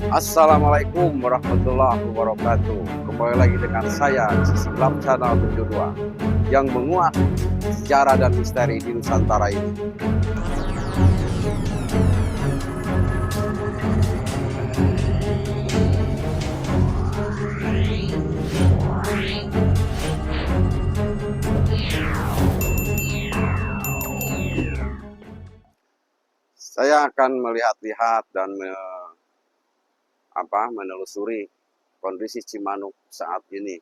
Assalamualaikum warahmatullahi wabarakatuh. Kembali lagi dengan saya Sisi Lab Channel 72 yang menguak sejarah dan misteri di Nusantara ini. Saya akan melihat-lihat dan menelusuri kondisi Cimanuk saat ini.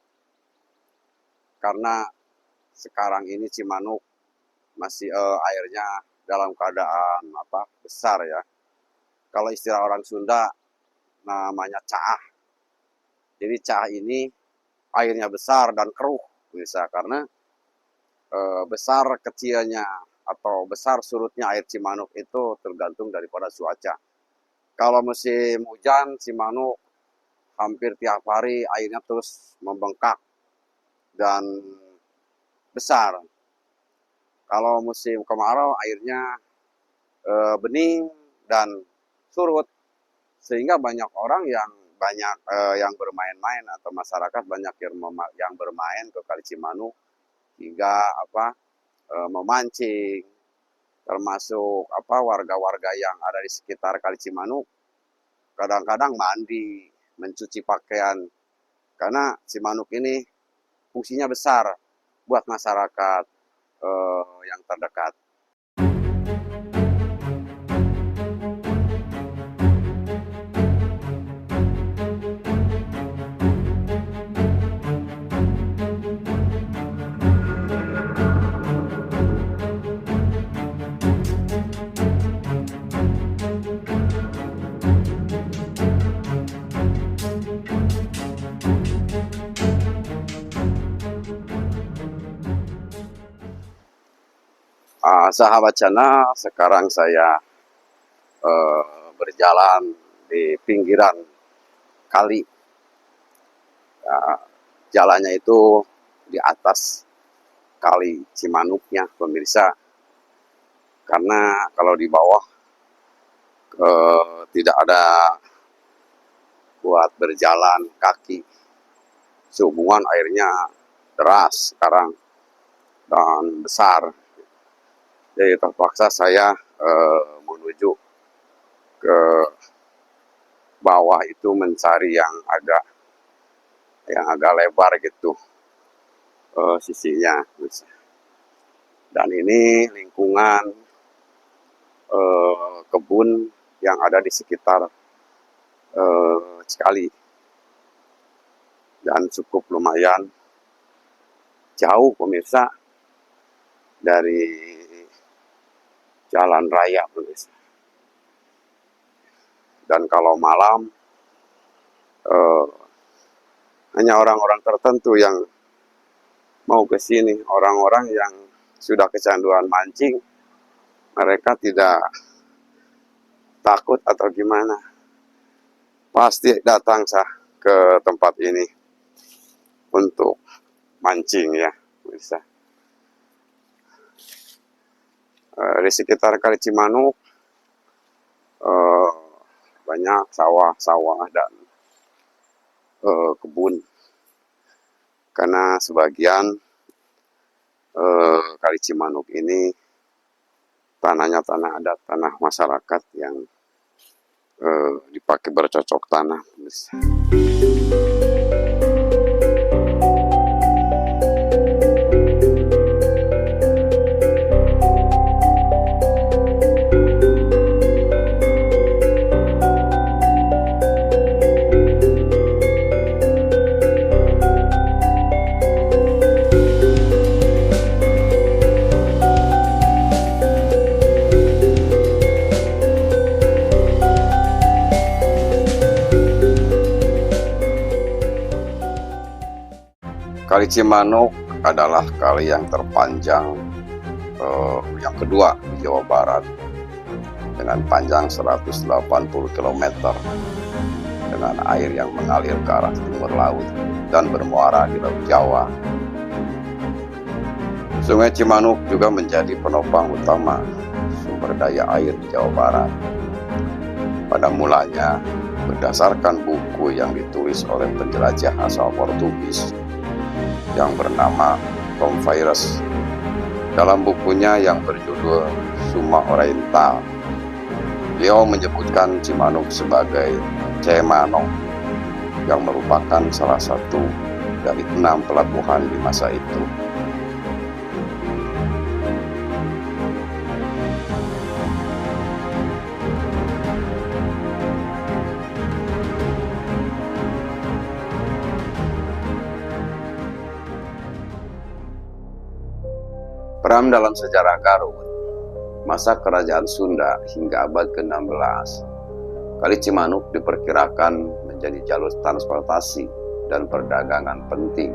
Karena sekarang ini Cimanuk masih airnya dalam keadaan besar ya. Kalau istilah orang Sunda namanya caah. Jadi caah ini airnya besar dan keruh bisa karena besar kecilnya atau besar surutnya air Cimanuk itu tergantung daripada cuaca. Kalau musim hujan, Cimanuk hampir tiap hari airnya terus membengkak dan besar. Kalau musim kemarau airnya bening dan surut, sehingga banyak orang yang bermain-main atau masyarakat banyak yang bermain ke Kali Cimanuk hingga memancing, termasuk warga-warga yang ada di sekitar Kali Cimanuk kadang-kadang mandi, mencuci pakaian, karena Cimanuk ini fungsinya besar buat masyarakat yang terdekat. Sahabat channel, sekarang saya berjalan di pinggiran kali. Jalannya itu di atas Kali Cimanuknya, pemirsa. Karena kalau di bawah tidak ada buat berjalan kaki. Sehubungan airnya deras sekarang dan besar. Jadi terpaksa saya menuju ke bawah itu mencari yang agak lebar gitu sisinya. Dan ini lingkungan kebun yang ada di sekitar Cikali dan cukup lumayan jauh pemirsa dari jalan raya pemirsa. Dan kalau malam hanya orang-orang tertentu yang mau ke sini, orang-orang yang sudah kecanduan mancing, mereka tidak takut atau gimana, pasti datang ke tempat ini untuk mancing ya pemirsa. Di sekitar Kali Cimanuk banyak sawah-sawah dan kebun, karena sebagian Kali Cimanuk ini tanahnya tanah adat, tanah masyarakat yang dipakai bercocok tanam. Kali Cimanuk adalah kali yang terpanjang yang kedua di Jawa Barat dengan panjang 180 km dengan air yang mengalir ke arah timur laut dan bermuara di Laut Jawa. Sungai Cimanuk juga menjadi penopang utama sumber daya air di Jawa Barat. Pada mulanya berdasarkan buku yang ditulis oleh penjelajah asal Portugis yang bernama Tom Virus. Dalam bukunya yang berjudul Suma Oriental, beliau menyebutkan Cimanuk sebagai Cemano, yang merupakan salah satu dari 6 pelabuhan di masa itu. Peran dalam sejarah Garut, masa kerajaan Sunda hingga abad ke-16, Kali Cimanuk diperkirakan menjadi jalur transportasi dan perdagangan penting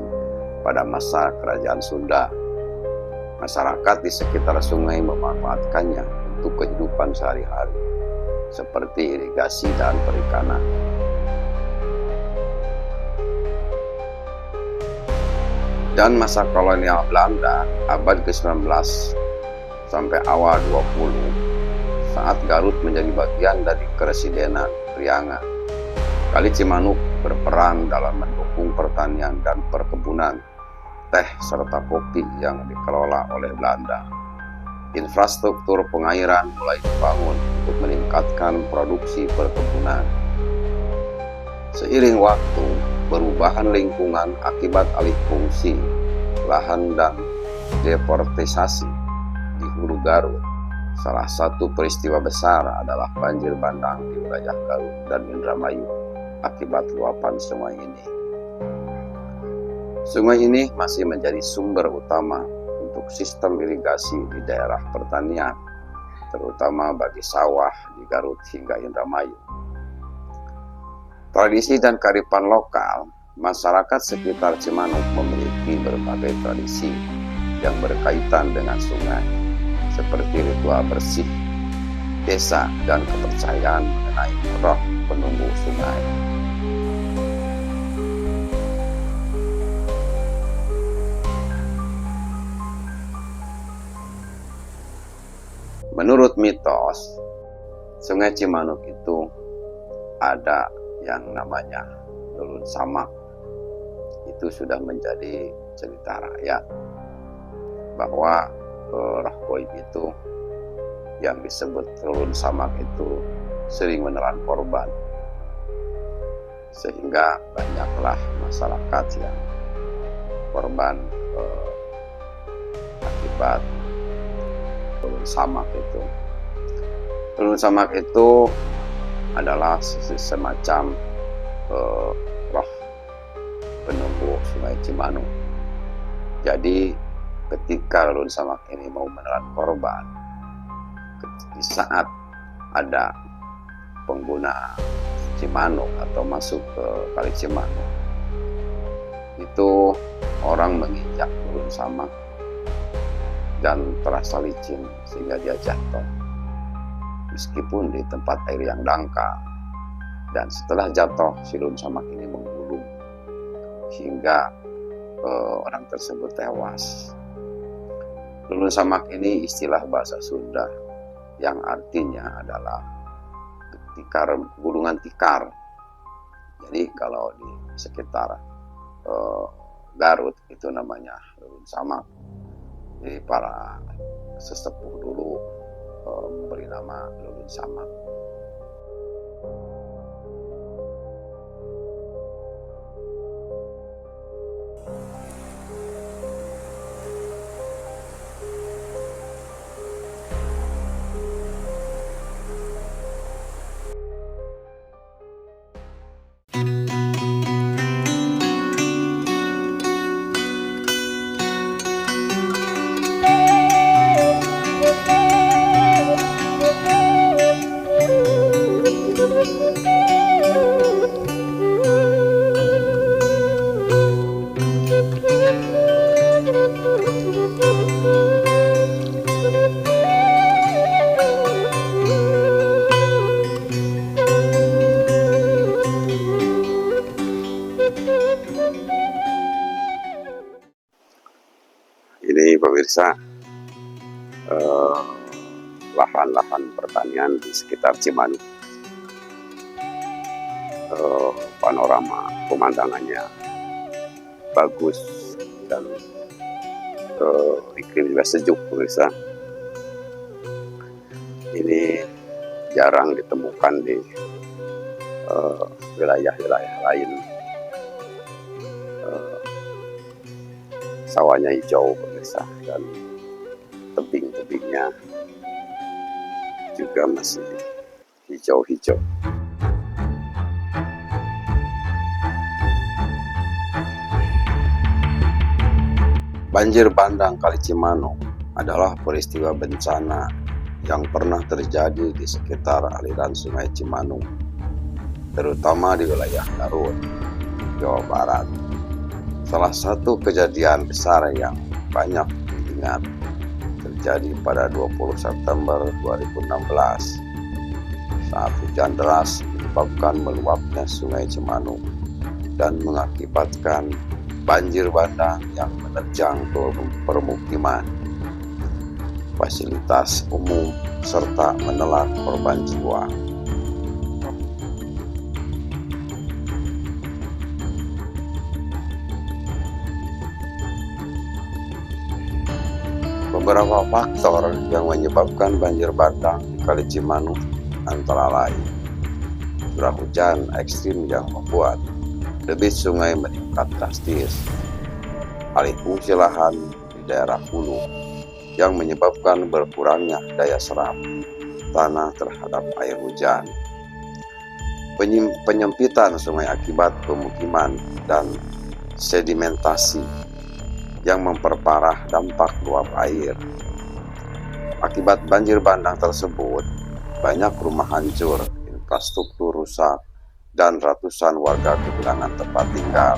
pada masa kerajaan Sunda. Masyarakat di sekitar sungai memanfaatkannya untuk kehidupan sehari-hari, seperti irigasi dan perikanan. Dan masa kolonial Belanda abad ke-19 sampai awal 20, saat Garut menjadi bagian dari Keresidenan Priangan, Kali Cimanuk berperan dalam mendukung pertanian dan perkebunan, teh serta kopi yang dikelola oleh Belanda. Infrastruktur pengairan mulai dibangun untuk meningkatkan produksi perkebunan. Seiring waktu, perubahan lingkungan akibat alih fungsi lahan dan deforestasi di hulu Garut. Salah satu peristiwa besar adalah banjir bandang di wilayah Garut dan Indramayu akibat luapan sungai ini. Sungai ini masih menjadi sumber utama untuk sistem irigasi di daerah pertanian, terutama bagi sawah di Garut hingga Indramayu. Tradisi dan kearifan lokal, masyarakat sekitar Cimanuk memiliki berbagai tradisi yang berkaitan dengan sungai, seperti ritual bersih desa dan kepercayaan mengenai roh penunggu sungai. Menurut mitos, Sungai Cimanuk itu ada yang namanya Lulun Samak. Itu sudah menjadi cerita rakyat bahwa roh goib itu yang disebut Lulun Samak itu sering menelan korban, sehingga banyaklah masyarakat yang korban akibat Lulun Samak itu. Lulun Samak itu adalah semacam roh penunggu Sungai Cimanuk. Jadi ketika Lulun Samak ini mau menelan korban, di saat ada pengguna Cimanuk atau masuk ke Kali Cimanuk, itu orang menginjak Lulun Samak dan terasa licin sehingga dia jatuh, meskipun di tempat air yang dangkal. Dan setelah jatuh, si Lulun Samak ini menggulung hingga orang tersebut tewas. Lulun Samak ini istilah bahasa Sunda yang artinya adalah tikar, gulungan tikar. Jadi kalau di sekitar Garut itu namanya Lulun Samak. Jadi para sesepuh dulu memberi nama Lulun Samak. Ini pemirsa, lahan-lahan pertanian di sekitar Cimanuk. panorama pemandangannya bagus dan iklim juga sejuk pemirsa. Ini jarang ditemukan di wilayah-wilayah lain. Sawahnya hijau pemirsa, dan tebing-tebingnya juga masih hijau-hijau. Banjir bandang Kali Cimanuk adalah peristiwa bencana yang pernah terjadi di sekitar aliran Sungai Cimanuk, terutama di wilayah Garut, Jawa Barat. Salah satu kejadian besar yang banyak diingat terjadi pada 20 September 2016 saat hujan deras menyebabkan meluapnya Sungai Cimanuk dan mengakibatkan banjir bandang yang menerjang permukiman, fasilitas umum, serta menelan korban jiwa. Beberapa faktor yang menyebabkan banjir bandang di Kali Cimanuk antara lain curah hujan ekstrim yang membuat debit sungai meningkat drastis, alih fungsi lahan di daerah hulu yang menyebabkan berkurangnya daya serap tanah terhadap air hujan, penyempitan sungai akibat pemukiman dan sedimentasi yang memperparah dampak luap air. Akibat banjir bandang tersebut, banyak rumah hancur, infrastruktur rusak, dan ratusan warga kehilangan tempat tinggal.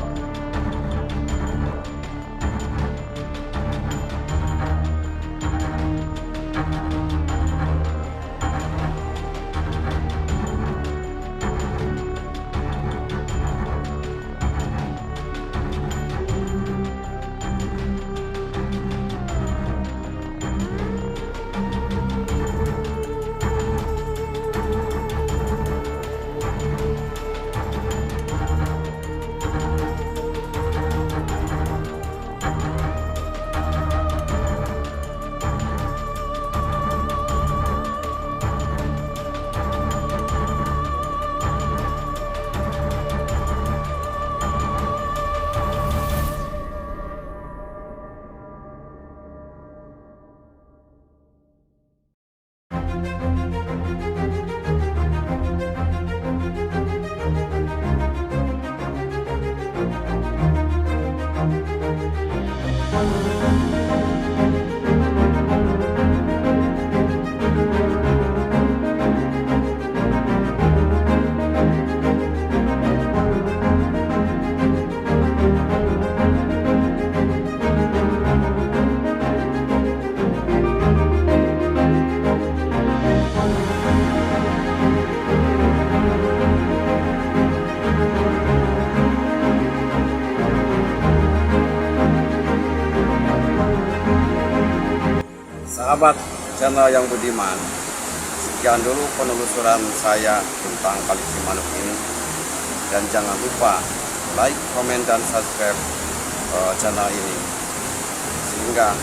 Sahabat channel yang budiman, sekian dulu penelusuran saya tentang Kali Cimanuk ini, dan jangan lupa like, komen, dan subscribe channel ini sehingga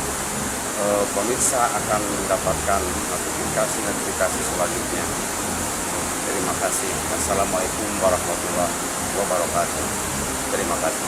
pemirsa akan mendapatkan notifikasi selanjutnya. Terima kasih. Wassalamualaikum warahmatullahi wabarakatuh. Terima kasih.